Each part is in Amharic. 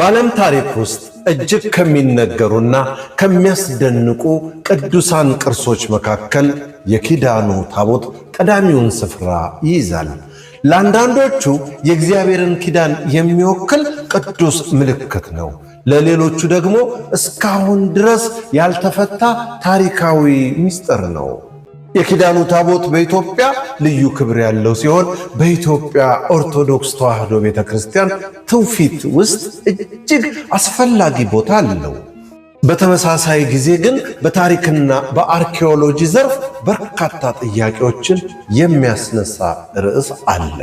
በዓለም ታሪክ ውስጥ እጅግ ከሚነገሩና ከሚያስደንቁ ቅዱሳን ቅርሶች መካከል የኪዳኑ ታቦት ቀዳሚውን ስፍራ ይይዛል። ለአንዳንዶቹ የእግዚአብሔርን ኪዳን የሚወክል ቅዱስ ምልክት ነው። ለሌሎቹ ደግሞ እስካሁን ድረስ ያልተፈታ ታሪካዊ ምስጢር ነው። የኪዳኑ ታቦት በኢትዮጵያ ልዩ ክብር ያለው ሲሆን በኢትዮጵያ ኦርቶዶክስ ተዋሕዶ ቤተክርስቲያን ትውፊት ውስጥ እጅግ አስፈላጊ ቦታ አለው። በተመሳሳይ ጊዜ ግን በታሪክና በአርኪኦሎጂ ዘርፍ በርካታ ጥያቄዎችን የሚያስነሳ ርዕስ አለ።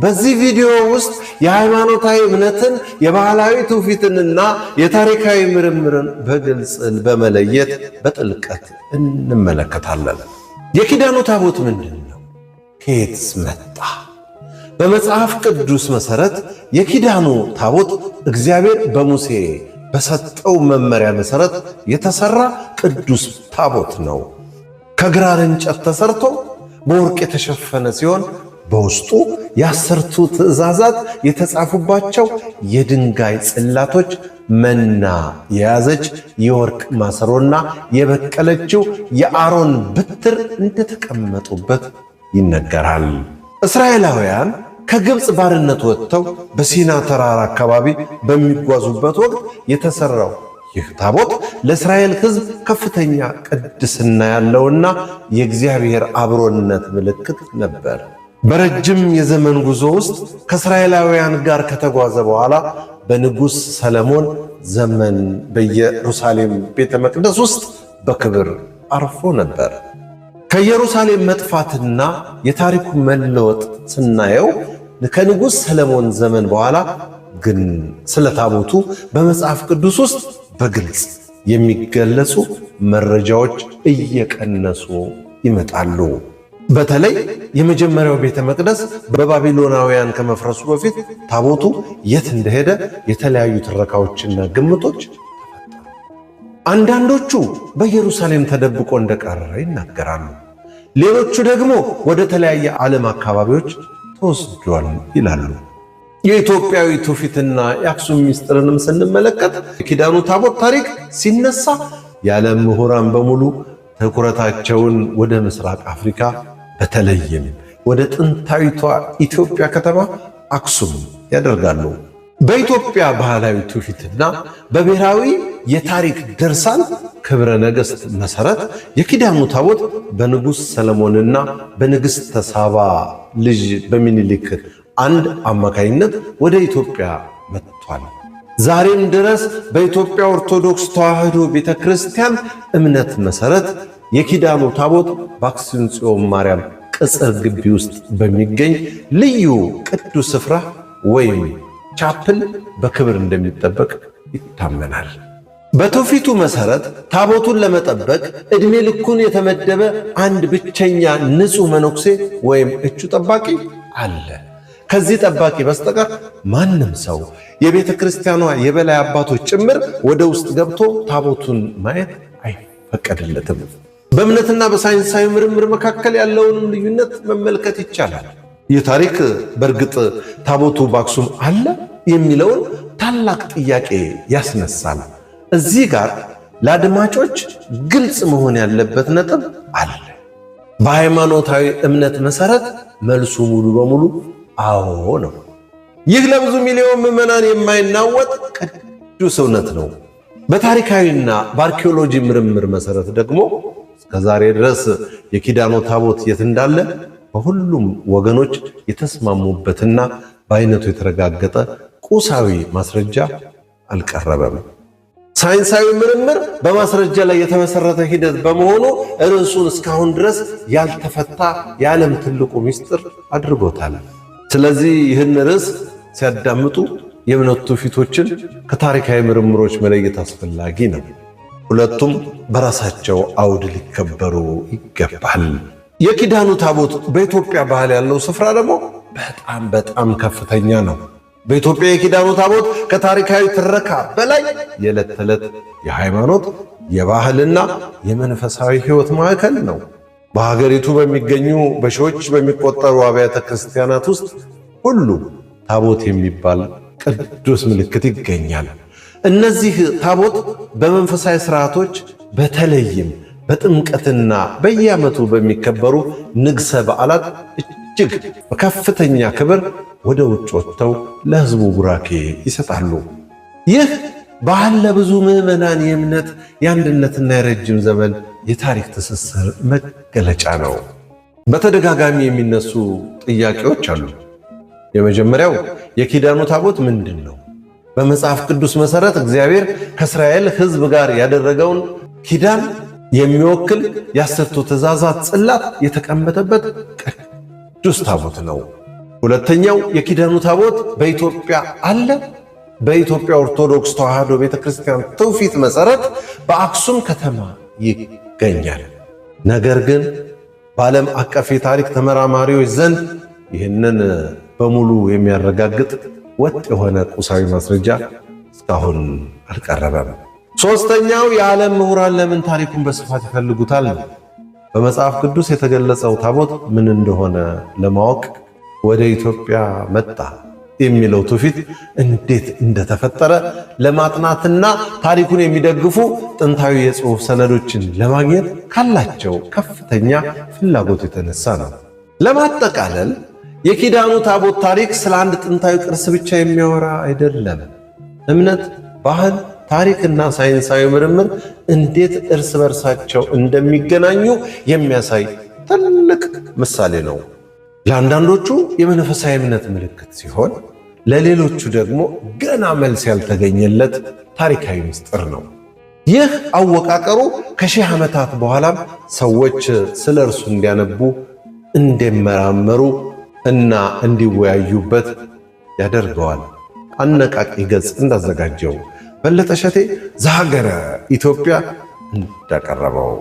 በዚህ ቪዲዮ ውስጥ የሃይማኖታዊ እምነትን፣ የባህላዊ ትውፊትንና የታሪካዊ ምርምርን በግልጽ በመለየት በጥልቀት እንመለከታለን። የኪዳኑ ታቦት ምንድን ነው? ከየትስ መጣ? በመጽሐፍ ቅዱስ መሠረት የኪዳኑ ታቦት እግዚአብሔር በሙሴ በሰጠው መመሪያ መሠረት የተሠራ ቅዱስ ታቦት ነው። ከግራር እንጨት ተሠርቶ በወርቅ የተሸፈነ ሲሆን በውስጡ የ10ቱ ትእዛዛት የተጻፉባቸው የድንጋይ ጽላቶች፣ መና የያዘች የወርቅ ማሰሮና የበቀለችው የአሮን በትር እንደተቀመጡበት ይነገራል። እስራኤላውያን ከግብፅ ባርነት ወጥተው በሲና ተራራ አካባቢ በሚጓዙበት ወቅት የተሠራው ይህ ታቦት ለእስራኤል ሕዝብ ከፍተኛ ቅድስና ያለውና የእግዚአብሔር አብሮነት ምልክት ነበር። በረጅም የዘመን ጉዞ ውስጥ ከእስራኤላውያን ጋር ከተጓዘ በኋላ በንጉሥ ሰለሞን ዘመን በኢየሩሳሌም ቤተ መቅደስ ውስጥ በክብር አርፎ ነበር። ከኢየሩሳሌም መጥፋትና የታሪኩ መለወጥ ስናየው ከንጉሥ ሰለሞን ዘመን በኋላ ግን ስለ ታቦቱ በመጽሐፍ ቅዱስ ውስጥ በግልጽ የሚገለጹ መረጃዎች እየቀነሱ ይመጣሉ። በተለይ የመጀመሪያው ቤተ መቅደስ በባቢሎናውያን ከመፍረሱ በፊት ታቦቱ የት እንደሄደ የተለያዩ ትረካዎችና ግምቶች ተፈጠሩ። አንዳንዶቹ በኢየሩሳሌም ተደብቆ እንደቀረ ይናገራሉ። ሌሎቹ ደግሞ ወደ ተለያየ ዓለም አካባቢዎች ተወስዷል ይላሉ። የኢትዮጵያዊ ትውፊትና የአክሱም ምስጢርንም ስንመለከት የኪዳኑ ታቦት ታሪክ ሲነሳ የዓለም ምሁራን በሙሉ ትኩረታቸውን ወደ ምስራቅ አፍሪካ በተለይም ወደ ጥንታዊቷ ኢትዮጵያ ከተማ አክሱም ያደርጋሉ። በኢትዮጵያ ባህላዊ ትውፊትና በብሔራዊ የታሪክ ድርሳን ክብረ ነገሥት መሠረት የኪዳኑ ታቦት በንጉሥ ሰለሞንና በንግሥተ ሳባ ልጅ በሚኒሊክ አንድ አማካይነት ወደ ኢትዮጵያ መጥቷል። ዛሬም ድረስ በኢትዮጵያ ኦርቶዶክስ ተዋሕዶ ቤተክርስቲያን እምነት መሠረት የኪዳኑ ታቦት በአክሱም ጽዮን ማርያም ቅጽር ግቢ ውስጥ በሚገኝ ልዩ ቅዱስ ስፍራ ወይም ቻፕል በክብር እንደሚጠበቅ ይታመናል። በትውፊቱ መሠረት ታቦቱን ለመጠበቅ ዕድሜ ልኩን የተመደበ አንድ ብቸኛ ንጹሕ መነኩሴ ወይም እቹ ጠባቂ አለ። ከዚህ ጠባቂ በስተቀር ማንም ሰው የቤተ ክርስቲያኗ የበላይ አባቶች ጭምር ወደ ውስጥ ገብቶ ታቦቱን ማየት አይፈቀድለትም። በእምነትና በሳይንሳዊ ምርምር መካከል ያለውንም ልዩነት መመልከት ይቻላል። ይህ ታሪክ በእርግጥ ታቦቱ በአክሱም አለ የሚለውን ታላቅ ጥያቄ ያስነሳል። እዚህ ጋር ለአድማጮች ግልጽ መሆን ያለበት ነጥብ አለ። በሃይማኖታዊ እምነት መሠረት መልሱ ሙሉ በሙሉ አዎ ነው። ይህ ለብዙ ሚሊዮን ምዕመናን የማይናወጥ ቅዱስ እውነት ነው። በታሪካዊና በአርኪኦሎጂ ምርምር መሠረት ደግሞ እስከዛሬ ድረስ የኪዳኑ ታቦት የት እንዳለ በሁሉም ወገኖች የተስማሙበትና በአይነቱ የተረጋገጠ ቁሳዊ ማስረጃ አልቀረበም። ሳይንሳዊ ምርምር በማስረጃ ላይ የተመሰረተ ሂደት በመሆኑ ርዕሱን እስካሁን ድረስ ያልተፈታ የዓለም ትልቁ ምስጢር አድርጎታል። ስለዚህ ይህን ርዕስ ሲያዳምጡ የእምነት ትውፊቶችን ከታሪካዊ ምርምሮች መለየት አስፈላጊ ነው። ሁለቱም በራሳቸው አውድ ሊከበሩ ይገባል። የኪዳኑ ታቦት በኢትዮጵያ ባህል ያለው ስፍራ ደግሞ በጣም ከፍተኛ ነው። በኢትዮጵያ የኪዳኑ ታቦት ከታሪካዊ ትረካ በላይ የዕለት ተዕለት የሃይማኖት፣ የባህልና የመንፈሳዊ ሕይወት ማዕከል ነው። በሀገሪቱ በሚገኙ በሺዎች በሚቆጠሩ አብያተ ክርስቲያናት ውስጥ ሁሉ ታቦት የሚባል ቅዱስ ምልክት ይገኛል። እነዚህ ታቦት በመንፈሳዊ ሥርዓቶች በተለይም በጥምቀትና በየዓመቱ በሚከበሩ ንግሠ በዓላት እጅግ በከፍተኛ ክብር ወደ ውጭ ወጥተው ለሕዝቡ ቡራኬ ይሰጣሉ። ይህ ባህል ለብዙ ምዕመናን የእምነት የአንድነትና የረጅም ዘመን የታሪክ ትስስር መገለጫ ነው። በተደጋጋሚ የሚነሱ ጥያቄዎች አሉ። የመጀመሪያው የኪዳኑ ታቦት ምንድን ነው? በመጽሐፍ ቅዱስ መሠረት እግዚአብሔር ከእስራኤል ሕዝብ ጋር ያደረገውን ኪዳን የሚወክል የ10ቱ ትእዛዛት ጽላት የተቀመጠበት ቅዱስ ታቦት ነው። ሁለተኛው የኪዳኑ ታቦት በኢትዮጵያ አለ? በኢትዮጵያ ኦርቶዶክስ ተዋሕዶ ቤተክርስቲያን ትውፊት መሠረት በአክሱም ከተማ ይገኛል። ነገር ግን በዓለም አቀፍ የታሪክ ተመራማሪዎች ዘንድ ይህንን በሙሉ የሚያረጋግጥ ወጥ የሆነ ቁሳዊ ማስረጃ እስካሁን አልቀረበም። ሦስተኛው የዓለም ምሁራን ለምን ታሪኩን በስፋት ይፈልጉታል? በመጽሐፍ ቅዱስ የተገለጸው ታቦት ምን እንደሆነ ለማወቅ ወደ ኢትዮጵያ መጣ የሚለው ትውፊት እንዴት እንደተፈጠረ ለማጥናትና ታሪኩን የሚደግፉ ጥንታዊ የጽሑፍ ሰነዶችን ለማግኘት ካላቸው ከፍተኛ ፍላጎት የተነሳ ነው። ለማጠቃለል የኪዳኑ ታቦት ታሪክ ስለ አንድ ጥንታዊ ቅርስ ብቻ የሚያወራ አይደለም። እምነት፣ ባህል፣ ታሪክና ሳይንሳዊ ምርምር እንዴት እርስ በርሳቸው እንደሚገናኙ የሚያሳይ ትልቅ ምሳሌ ነው። ለአንዳንዶቹ የመንፈሳዊ እምነት ምልክት ሲሆን፣ ለሌሎቹ ደግሞ ገና መልስ ያልተገኘለት ታሪካዊ ምስጢር ነው። ይህ አወቃቀሩ ከሺህ ዓመታት በኋላም ሰዎች ስለ እርሱ እንዲያነቡ፣ እንዲመራመሩ እና እንዲወያዩበት ያደርገዋል። አነቃቂ ገጽ እንዳዘጋጀው በለጠ ሸቴ ዘሀገረ ኢትዮጵያ እንዳቀረበው